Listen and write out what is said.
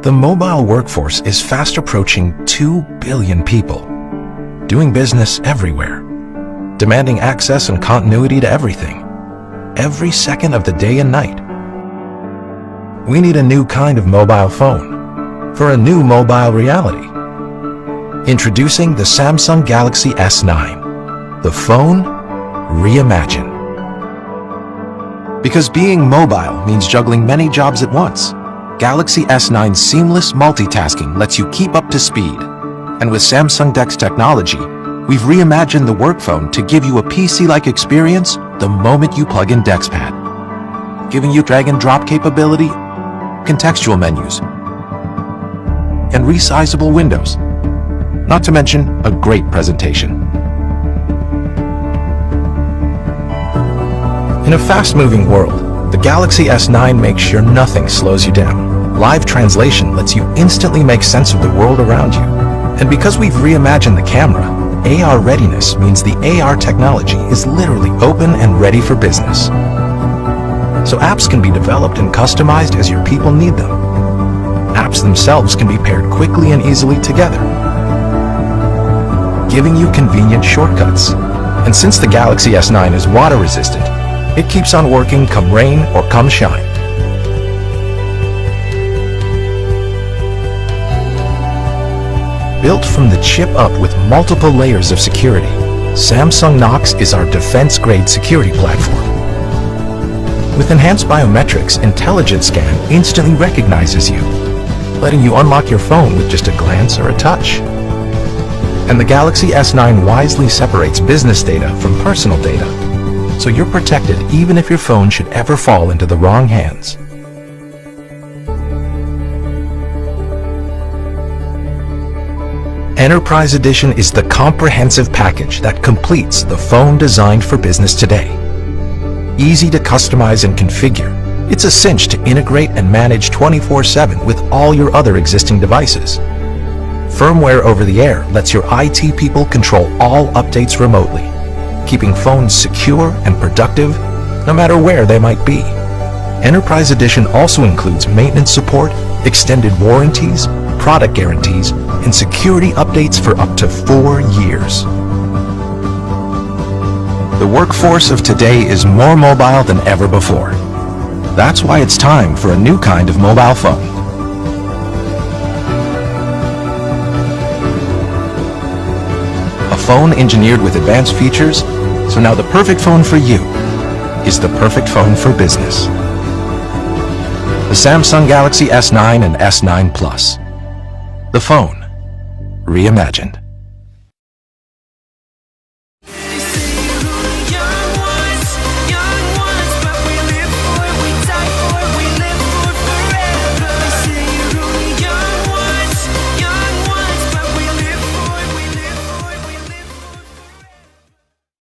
The mobile workforce is fast approaching 2 billion people, doing business everywhere, demanding access and continuity to everything, every second of the day and night. We need a new kind of mobile phone for a new mobile reality. Introducing the Samsung Galaxy S9, the phone reimagined. Because being mobile means juggling many jobs at once, Galaxy S9's seamless multitasking lets you keep up to speed. And with Samsung DeX technology, we've reimagined the work phone to give you a PC-like experience the moment you plug in DeXPad, giving you drag and drop capability, contextual menus, and resizable windows, not to mention a great presentation. In a fast-moving world, the Galaxy S9 makes sure nothing slows you down. Live translation lets you instantly make sense of the world around you. And because we've reimagined the camera, AR readiness means the AR technology is literally open and ready for business. So apps can be developed and customized as your people need them. Apps themselves can be paired quickly and easily together, giving you convenient shortcuts. And since the Galaxy S9 is water resistant, it keeps on working come rain or come shine. Built from the chip up with multiple layers of security, Samsung Knox is our defense-grade security platform. With enhanced biometrics, Intelligent Scan instantly recognizes you, letting you unlock your phone with just a glance or a touch. And the Galaxy S9 wisely separates business data from personal data, so you're protected even if your phone should ever fall into the wrong hands. Enterprise Edition is the comprehensive package that completes the phone designed for business today. Easy to customize and configure, it's a cinch to integrate and manage 24/7 with all your other existing devices. Firmware over the air lets your IT people control all updates remotely, keeping phones secure and productive no matter where they might be. Enterprise Edition also includes maintenance support, extended warranties, product guarantees, and security updates for up to 4 years. The workforce of today is more mobile than ever before. That's why it's time for a new kind of mobile phone. A phone engineered with advanced features, so now the perfect phone for you is the perfect phone for business. The Samsung Galaxy S9 and S9 Plus. The phone reimagined.